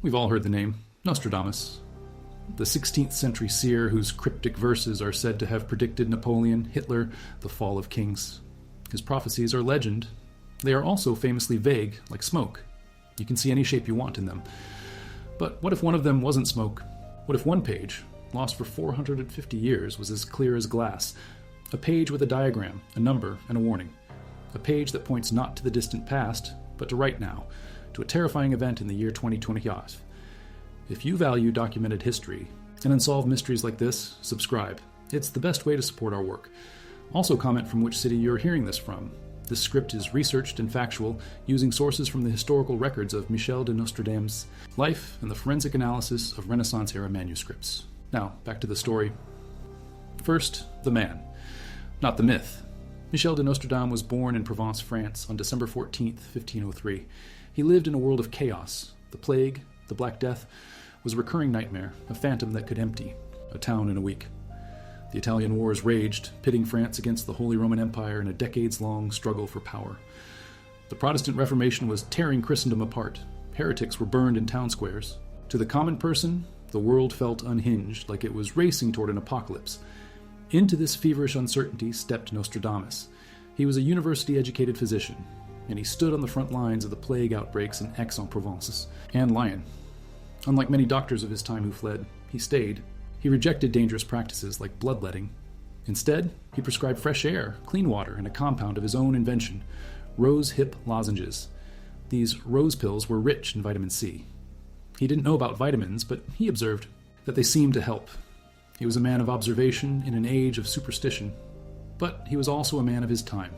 We've all heard the name Nostradamus, the 16th century seer whose cryptic verses are said to have predicted Napoleon, Hitler, the fall of kings. His prophecies are legend. They are also famously vague, like smoke. You can see any shape you want in them. But what if one of them wasn't smoke? What if one page, lost for 450 years, was as clear as glass? A page with a diagram, a number, and a warning. A page that points not to the distant past, but to right now, to a terrifying event in the year 2025. If you value documented history and unsolved mysteries like this, subscribe. It's the best way to support our work. Also comment from which city you're hearing this from. This script is researched and factual, using sources from the historical records of Michel de Nostradamus' life and the forensic analysis of Renaissance-era manuscripts. Now, back to the story. First, the man, not the myth. Michel de Nostradamus was born in Provence, France, on December 14, 1503. He lived in a world of chaos. The plague, the Black Death, was a recurring nightmare, a phantom that could empty a town in a week. The Italian Wars raged, pitting France against the Holy Roman Empire in a decades-long struggle for power. The Protestant Reformation was tearing Christendom apart. Heretics were burned in town squares. To the common person, the world felt unhinged, like it was racing toward an apocalypse. Into this feverish uncertainty stepped Nostradamus. He was a university-educated physician, and he stood on the front lines of the plague outbreaks in Aix-en-Provence and Lyon. Unlike many doctors of his time who fled, he stayed. He rejected dangerous practices like bloodletting. Instead, he prescribed fresh air, clean water, and a compound of his own invention, rose hip lozenges. These rose pills were rich in vitamin C. He didn't know about vitamins, but he observed that they seemed to help. He was a man of observation in an age of superstition, but he was also a man of his time.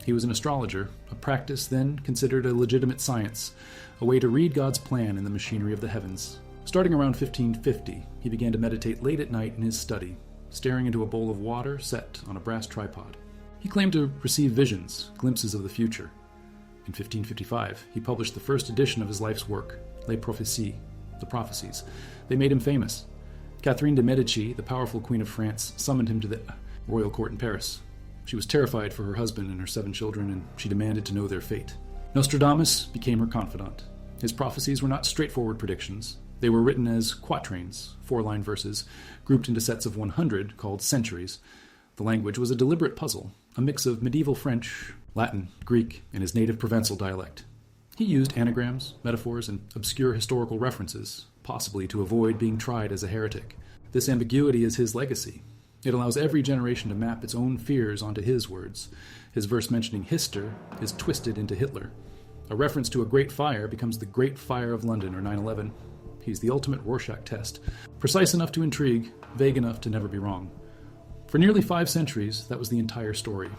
He was an astrologer, a practice then considered a legitimate science, a way to read God's plan in the machinery of the heavens. Starting around 1550, he began to meditate late at night in his study, staring into a bowl of water set on a brass tripod. He claimed to receive visions, glimpses of the future. In 1555, he published the first edition of his life's work, Les Prophéties, the Prophecies. They made him famous. Catherine de' Medici, the powerful Queen of France, summoned him to the royal court in Paris. She was terrified for her husband and her 7 children, and she demanded to know their fate. Nostradamus became her confidant. His prophecies were not straightforward predictions. They were written as quatrains, 4-line verses, grouped into sets of 100 called centuries. The language was a deliberate puzzle, a mix of medieval French, Latin, Greek, and his native Provençal dialect. He used anagrams, metaphors, and obscure historical references, possibly to avoid being tried as a heretic. This ambiguity is his legacy. It allows every generation to map its own fears onto his words. His verse mentioning Hister is twisted into Hitler. A reference to a great fire becomes the Great Fire of London or 9/11. He's the ultimate Rorschach test, precise enough to intrigue, vague enough to never be wrong. For nearly 5 centuries, that was the entire story.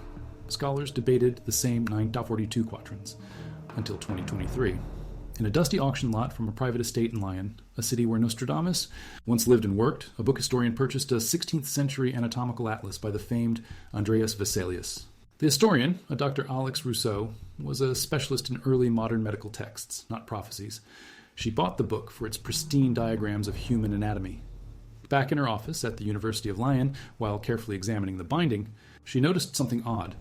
Scholars debated the same 942 quatrains, until 2023. In a dusty auction lot from a private estate in Lyon, a city where Nostradamus once lived and worked, a book historian purchased a 16th century anatomical atlas by the famed Andreas Vesalius. The historian, a Dr. Alex Rousseau, was a specialist in early modern medical texts, not prophecies. She bought the book for its pristine diagrams of human anatomy. Back in her office at the University of Lyon, while carefully examining the binding, she noticed something odd.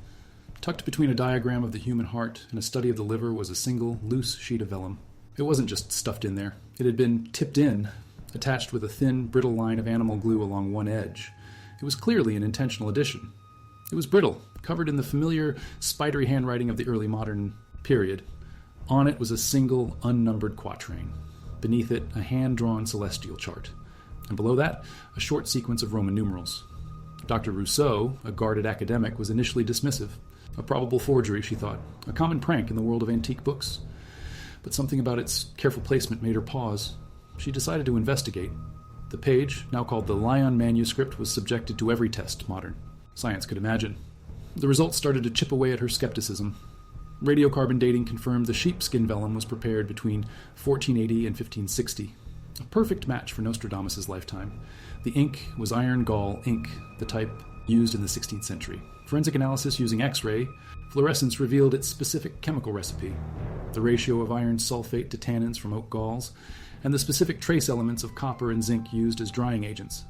Tucked between a diagram of the human heart and a study of the liver was a single, loose sheet of vellum. It wasn't just stuffed in there. It had been tipped in, attached with a thin, brittle line of animal glue along one edge. It was clearly an intentional addition. It was brittle, covered in the familiar, spidery handwriting of the early modern period. On it was a single, unnumbered quatrain. Beneath it, a hand-drawn celestial chart. And below that, a short sequence of Roman numerals. Dr. Rousseau, a guarded academic, was initially dismissive. A probable forgery, she thought. A common prank in the world of antique books. But something about its careful placement made her pause. She decided to investigate. The page, now called the Lyon manuscript, was subjected to every test modern science could imagine. The results started to chip away at her skepticism. Radiocarbon dating confirmed the sheepskin vellum was prepared between 1480 and 1560. A perfect match for Nostradamus' lifetime. The ink was iron gall ink, the type used in the 16th century. Forensic analysis using X-ray fluorescence revealed its specific chemical recipe, the ratio of iron sulfate to tannins from oak galls, and the specific trace elements of copper and zinc used as drying agents.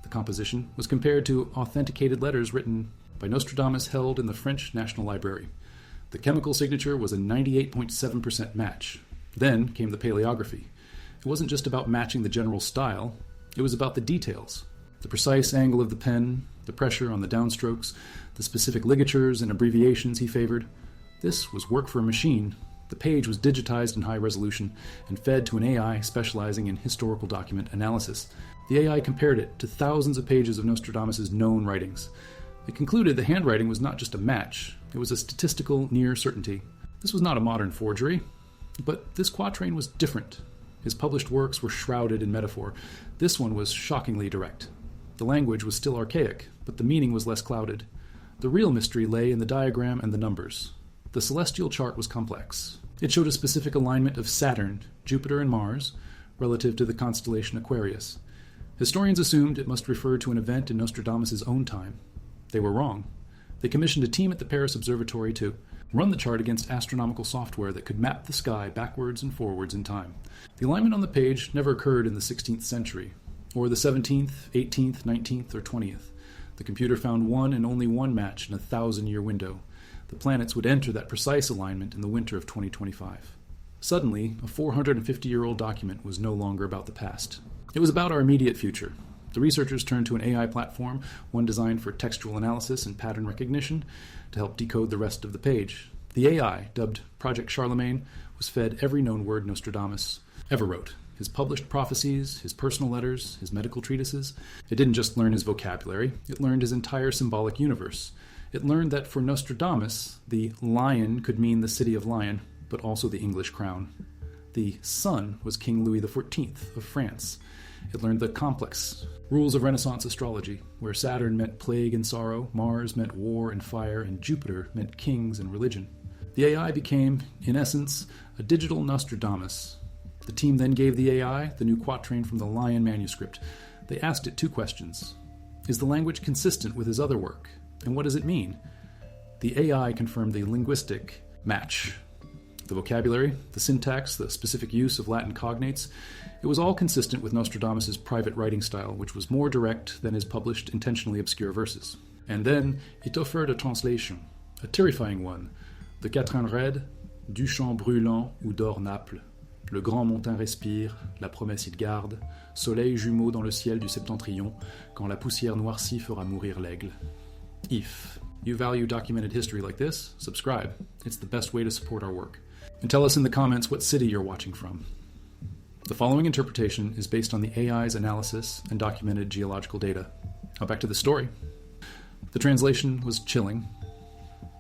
The composition was compared to authenticated letters written by Nostradamus held in the French National Library. The chemical signature was a 98.7% match. Then came the paleography. It wasn't just about matching the general style, it was about the details. The precise angle of the pen, the pressure on the downstrokes, the specific ligatures and abbreviations he favored. This was work for a machine. The page was digitized in high resolution and fed to an AI specializing in historical document analysis. The AI compared it to thousands of pages of Nostradamus' known writings. It concluded the handwriting was not just a match, it was a statistical near certainty. This was not a modern forgery, but this quatrain was different. His published works were shrouded in metaphor. This one was shockingly direct. The language was still archaic, but the meaning was less clouded. The real mystery lay in the diagram and the numbers. The celestial chart was complex. It showed a specific alignment of Saturn, Jupiter, and Mars relative to the constellation Aquarius. Historians assumed it must refer to an event in Nostradamus' own time. They were wrong. They commissioned a team at the Paris Observatory to run the chart against astronomical software that could map the sky backwards and forwards in time. The alignment on the page never occurred in the 16th century, or the 17th, 18th, 19th, or 20th. The computer found one and only one match in a 1,000-year window. The planets would enter that precise alignment in the winter of 2025. Suddenly, a 450-year-old document was no longer about the past. It was about our immediate future. The researchers turned to an AI platform, one designed for textual analysis and pattern recognition, to help decode the rest of the page. The AI, dubbed Project Charlemagne, was fed every known word Nostradamus ever wrote. His published prophecies, his personal letters, his medical treatises. It didn't just learn his vocabulary, it learned his entire symbolic universe. It learned that for Nostradamus, the lion could mean the city of Lion, but also the English crown. The sun was King Louis XIV of France. It learned the complex rules of Renaissance astrology, where Saturn meant plague and sorrow, Mars meant war and fire, and Jupiter meant kings and religion. The AI became, in essence, a digital Nostradamus. The team then gave the AI the new quatrain from the Lion manuscript. They asked it two questions. Is the language consistent with his other work? And what does it mean? The AI confirmed the linguistic match. The vocabulary, the syntax, the specific use of Latin cognates, it was all consistent with Nostradamus' private writing style, which was more direct than his published, intentionally obscure verses. And then it offered a translation, a terrifying one. The quatrain read, Du champ brûlant où dort Naples. Le grand montain respire, la promesse il garde, soleil jumeau dans le ciel du septentrion, quand la poussière noircie fera mourir l'aigle. If you value documented history like this, subscribe. It's the best way to support our work. And tell us in the comments what city you're watching from. The following interpretation is based on the AI's analysis and documented geological data. Now back to the story. The translation was chilling.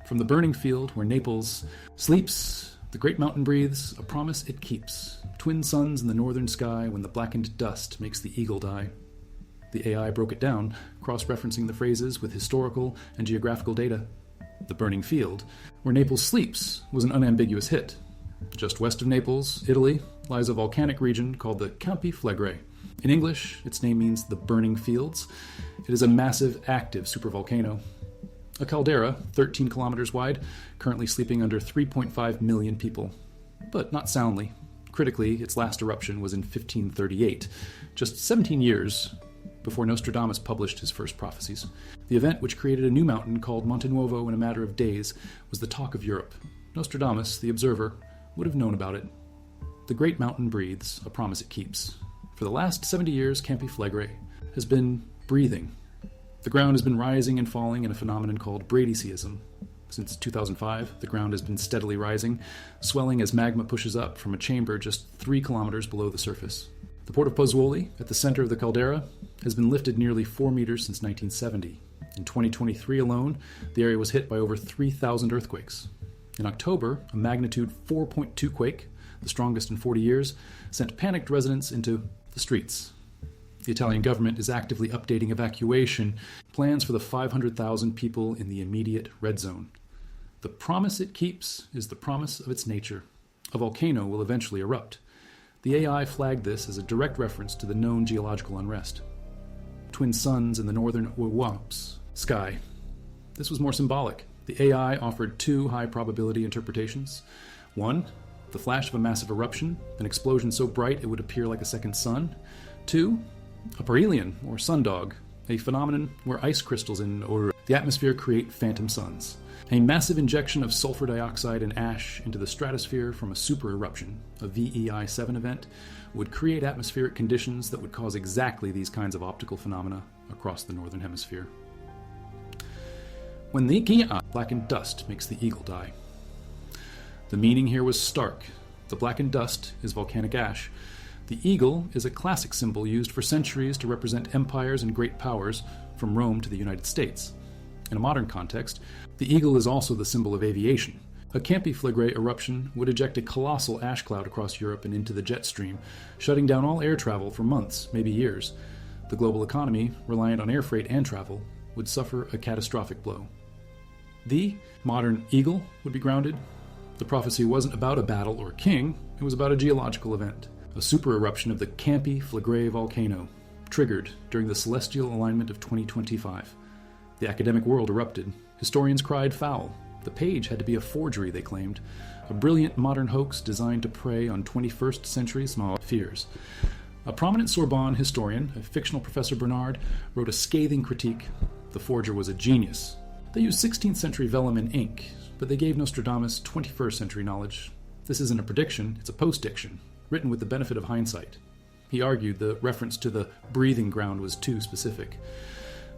From the burning field where Naples sleeps, the great mountain breathes, a promise it keeps. Twin suns in the northern sky when the blackened dust makes the eagle die. The AI broke it down, cross-referencing the phrases with historical and geographical data. The burning field, where Naples sleeps, was an unambiguous hit. Just west of Naples, Italy, lies a volcanic region called the Campi Flegrei. In English, its name means the burning fields. It is a massive, active supervolcano. A caldera, 13 kilometers wide, currently sleeping under 3.5 million people. But not soundly. Critically, its last eruption was in 1538, just 17 years before Nostradamus published his first prophecies. The event, which created a new mountain called Monte Nuovo in a matter of days, was the talk of Europe. Nostradamus, the observer, would have known about it. The great mountain breathes, a promise it keeps. For the last 70 years, Campi Flegrei has been breathing. The ground has been rising and falling in a phenomenon called bradyseism. Since 2005, the ground has been steadily rising, swelling as magma pushes up from a chamber just 3 kilometers below the surface. The port of Pozzuoli, at the center of the caldera, has been lifted nearly 4 meters since 1970. In 2023 alone, the area was hit by over 3,000 earthquakes. In October, a magnitude 4.2 quake, the strongest in 40 years, sent panicked residents into the streets. The Italian government is actively updating evacuation plans for the 500,000 people in the immediate red zone. The promise it keeps is the promise of its nature. A volcano will eventually erupt. The AI flagged this as a direct reference to the known geological unrest. Twin suns in the northern Uwamps sky. This was more symbolic. The AI offered 2 high-probability interpretations. 1, the flash of a massive eruption, an explosion so bright it would appear like a second sun. 2, a perihelion, or sundog, a phenomenon where ice crystals in the atmosphere create phantom suns. A massive injection of sulfur dioxide and ash into the stratosphere from a super eruption, a VEI-7 event, would create atmospheric conditions that would cause exactly these kinds of optical phenomena across the northern hemisphere. When the blackened dust makes the eagle die. The meaning here was stark. The blackened dust is volcanic ash. The eagle is a classic symbol used for centuries to represent empires and great powers from Rome to the United States. In a modern context, the eagle is also the symbol of aviation. A Campiflagre eruption would eject a colossal ash cloud across Europe and into the jet stream, shutting down all air travel for months, maybe years. The global economy, reliant on air freight and travel, would suffer a catastrophic blow. The modern eagle would be grounded. The prophecy wasn't about a battle or king, it was about a geological event, a super eruption of the Campiflagre volcano, triggered during the celestial alignment of 2025. The academic world erupted. Historians cried foul. The page had to be a forgery, they claimed, a brilliant modern hoax designed to prey on 21st century small fears. A prominent Sorbonne historian, a fictional Professor Bernard, wrote a scathing critique. The forger was a genius. They used 16th century vellum and ink, but they gave Nostradamus 21st century knowledge. This isn't a prediction, it's a post-diction, written with the benefit of hindsight. He argued the reference to the breathing ground was too specific.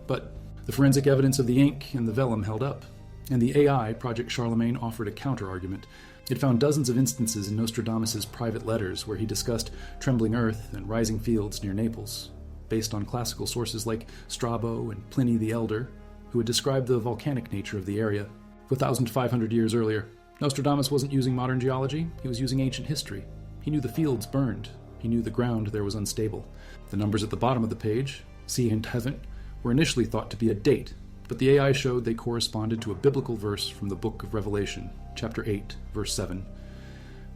But the forensic evidence of the ink and the vellum held up, and the AI, Project Charlemagne, offered a counter-argument. It found dozens of instances in Nostradamus' private letters where he discussed trembling earth and rising fields near Naples, based on classical sources like Strabo and Pliny the Elder, who had described the volcanic nature of the area. 1,500 years earlier, Nostradamus wasn't using modern geology, he was using ancient history. He knew the fields burned. He knew the ground there was unstable. The numbers at the bottom of the page, sea and heaven, were initially thought to be a date, but the AI showed they corresponded to a biblical verse from the book of Revelation, chapter 8, verse 7.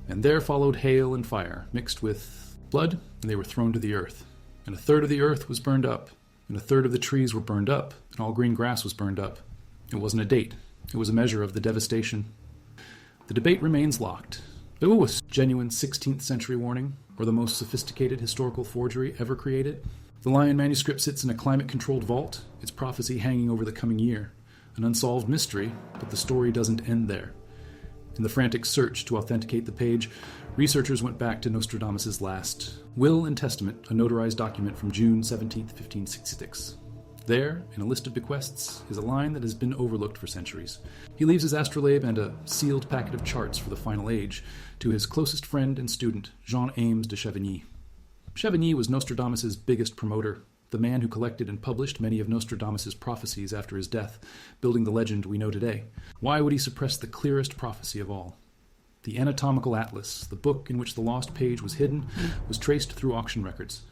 And there followed hail and fire, mixed with blood, and they were thrown to the earth. And a third of the earth was burned up, and a third of the trees were burned up, and all green grass was burned up. It wasn't a date. It was a measure of the devastation. The debate remains locked. But what was genuine 16th century warning, or the most sophisticated historical forgery ever created? The Lion manuscript sits in a climate-controlled vault, its prophecy hanging over the coming year. An unsolved mystery, but the story doesn't end there. In the frantic search to authenticate the page, researchers went back to Nostradamus' last will and testament, a notarized document from June 17, 1566. There, in a list of bequests, is a line that has been overlooked for centuries. He leaves his astrolabe and a sealed packet of charts for the final age to his closest friend and student, Jean-Ames de Chavigny. Chavigny was Nostradamus' biggest promoter, the man who collected and published many of Nostradamus' prophecies after his death, building the legend we know today. Why would he suppress the clearest prophecy of all? The Anatomical Atlas, the book in which the lost page was hidden, was traced through auction records.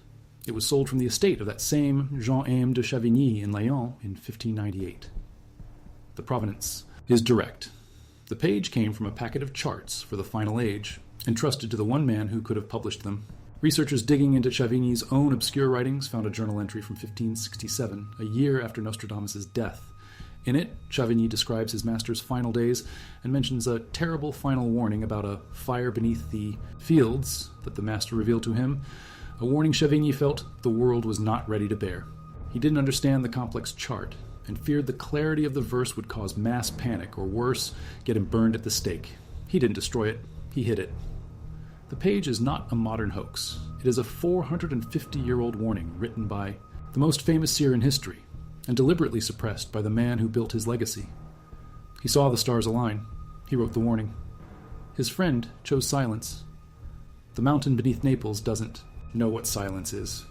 It was sold from the estate of that same Jean-Ames de Chavigny in Lyon in 1598. The provenance is direct. The page came from a packet of charts for the final age, entrusted to the one man who could have published them. Researchers digging into Chavigny's own obscure writings found a journal entry from 1567, a year after Nostradamus' death. In it, Chavigny describes his master's final days and mentions a terrible final warning about a fire beneath the fields that the master revealed to him, a warning Chavigny felt the world was not ready to bear. He didn't understand the complex chart and feared the clarity of the verse would cause mass panic, or worse, get him burned at the stake. He didn't destroy it, he hid it. The page is not a modern hoax. It is a 450-year-old warning written by the most famous seer in history and deliberately suppressed by the man who built his legacy. He saw the stars align. He wrote the warning. His friend chose silence. The mountain beneath Naples doesn't know what silence is.